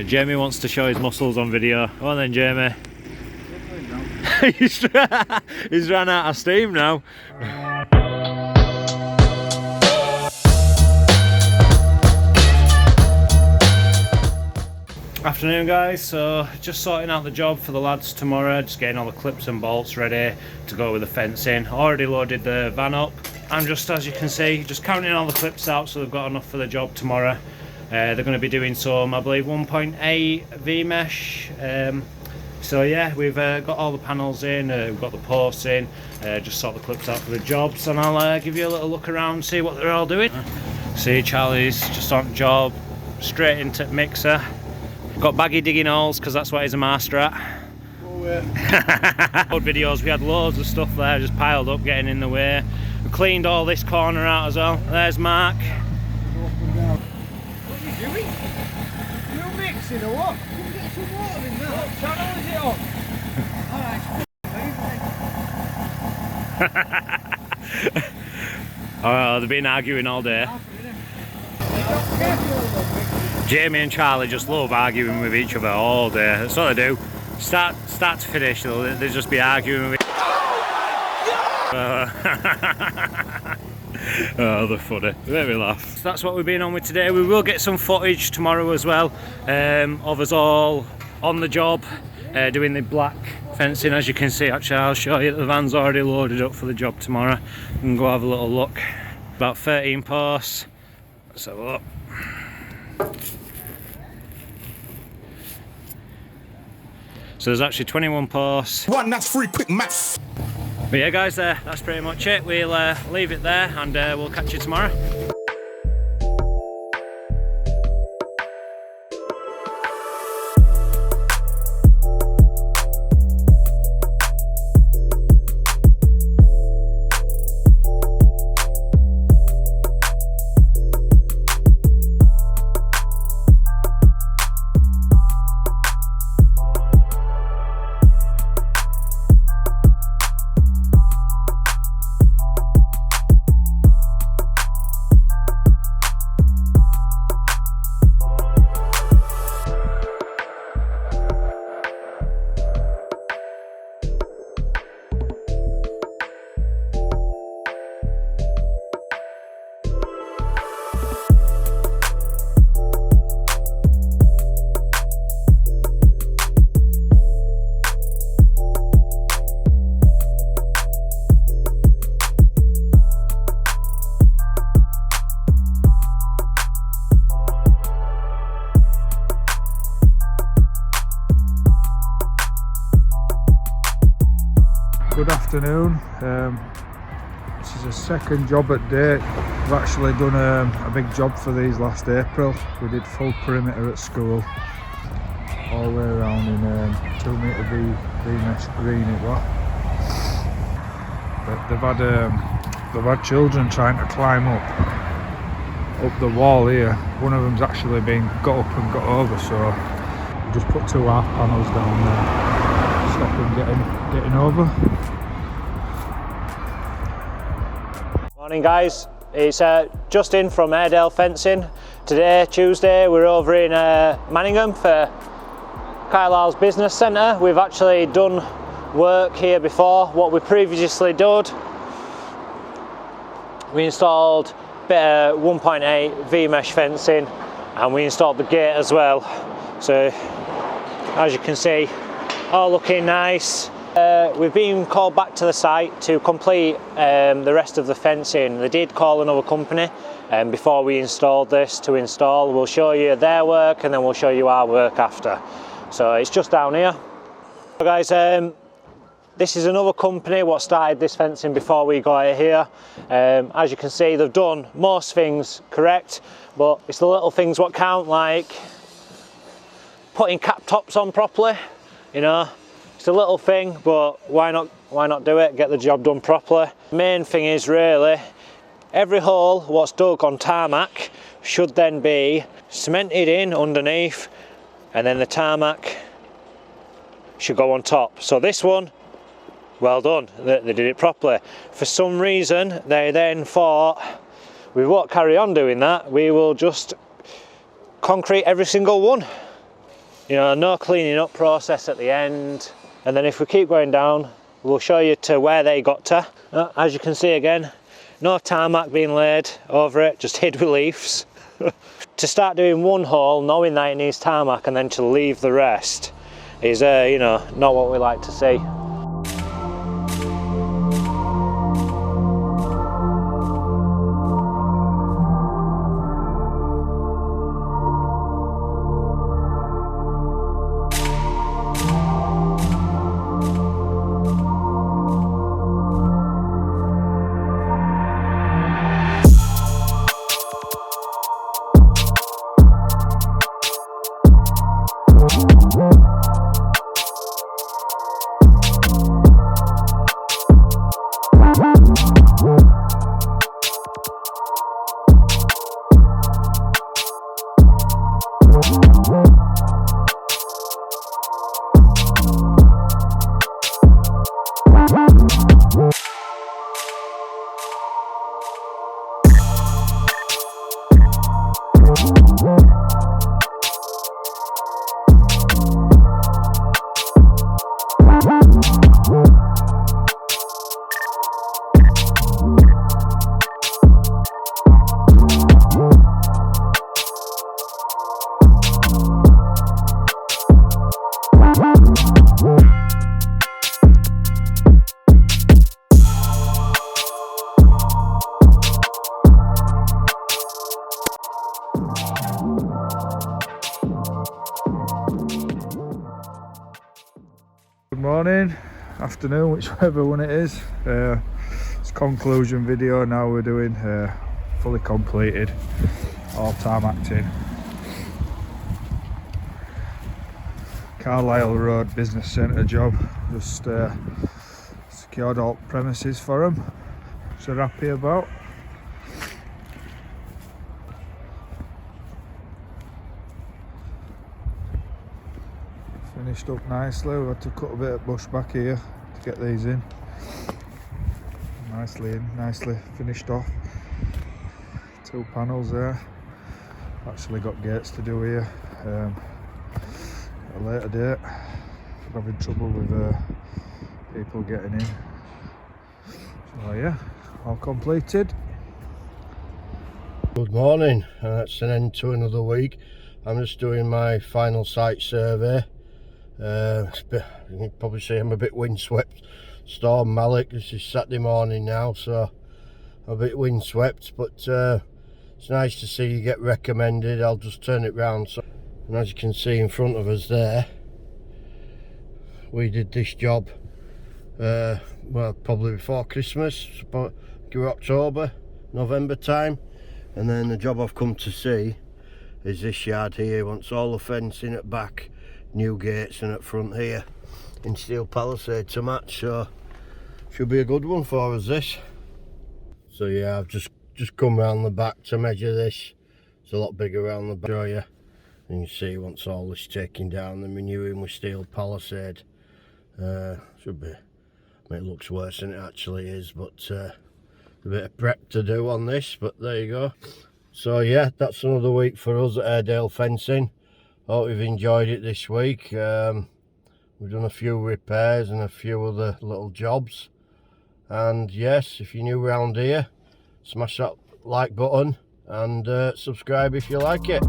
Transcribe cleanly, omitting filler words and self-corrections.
Jamie wants to show his muscles on video. Go on then, Jamie. He's run out of steam now. Afternoon guys, so just sorting out the job for the lads tomorrow, just getting all the clips and bolts ready to go with the fencing. Already loaded the van up. I'm just, as you can see, just counting all the clips out so they've got enough for the job tomorrow. They're going to be doing some, I believe, 1.8 V-mesh. So yeah, we've got all the panels in, we've got the posts in, just sort the clips out for the jobs, and I'll give you a little look around, see what they're all doing. See, Charlie's just on job, straight into mixer. Got baggy digging holes because that's what he's a master at. Old videos, we had loads of stuff there just piled up, getting in the way. We cleaned all this corner out as well. There's Mark. Doing? You mixing or what? Come get some water in there. What channel is it on? Oh, they've been arguing all day. Jamie and Charlie just love arguing with each other all day. That's what they do. Start to finish, they'll just be arguing with each other. Oh, they're funny. They make me laugh. So that's what we've been on with today. We will get some footage tomorrow as well of us all on the job doing the black fencing. As you can see, actually I'll show you that the van's already loaded up for the job tomorrow. You can go have a little look. About 13 posts. Let's have a look. So there's actually 21 posts. One, that's free, quick maths. But yeah guys, that's pretty much it. We'll leave it there and we'll catch you tomorrow. Good afternoon. This is a second job at date. We've actually done a big job for these last April. We did full perimeter at school, all the way around in 2 metre V-mesh green it was. But they've had children trying to climb up the wall here. One of them's actually been got up and got over, so we just put 2 half panels down there, stop them getting over. Morning guys, it's just in from Airedale fencing. Today, Tuesday, we're over in Manningham for Carlisle's business centre. We've actually done work here before. What we previously did, we installed a bit of 1.8 V-mesh fencing and we installed the gate as well. So as you can see, all looking nice. We've been called back to the site to complete the rest of the fencing. They did call another company before we installed this to install. We'll show you their work and then we'll show you our work after. So it's just down here. So guys, this is another company what started this fencing before we got it here. As you can see, they've done most things correct, but it's the little things what count, like putting cap tops on properly, you know. It's a little thing, but why not do it, get the job done properly. Main thing is really, every hole what's dug on tarmac should then be cemented in underneath, and then the tarmac should go on top. So this one, well done, they did it properly. For some reason, they then thought, we won't carry on doing that, we will just concrete every single one. You know, no cleaning up process at the end. And then if we keep going down, we'll show you to where they got to. As you can see again, no tarmac being laid over it, just hid with leaves. To start doing one hole, knowing that it needs tarmac, and then to leave the rest is, you know, not what we like to see. Good morning, afternoon, whichever one it is. It's conclusion video now. We're doing fully completed, all tarmacked in. Carlisle Road Business Centre job. Just secured all premises for them, which they're happy about. Finished up nicely. We've had to cut a bit of bush back here to get these in. Nicely finished off. 2 panels there. Actually got gates to do here. At a later date. I'm having trouble with people getting in. So yeah, all completed. Good morning, that's an end to another week. I'm just doing my final site survey. You can probably see I'm a bit windswept. Storm Malik, this is Saturday morning now, so I'm a bit windswept, but it's nice to see you get recommended. I'll just turn it round. So, and as you can see in front of us there, we did this job well, probably before Christmas, about October, November time. And then the job I've come to see is this yard here. Wants all the fencing at back, new gates, and at front here in steel palisade to match, so should be a good one for us, this. So yeah, I've just come round the back to measure this. It's a lot bigger around the back. Show you. And you see, once all this taken down, the renewing with steel palisade. Should be, I mean, it looks worse than it actually is, but a bit of prep to do on this, but there you go. So yeah, that's another week for us at Airedale Fencing. Hope you've enjoyed it this week. We've done a few repairs and a few other little jobs. And yes, if you're new around here, smash that like button and subscribe if you like it.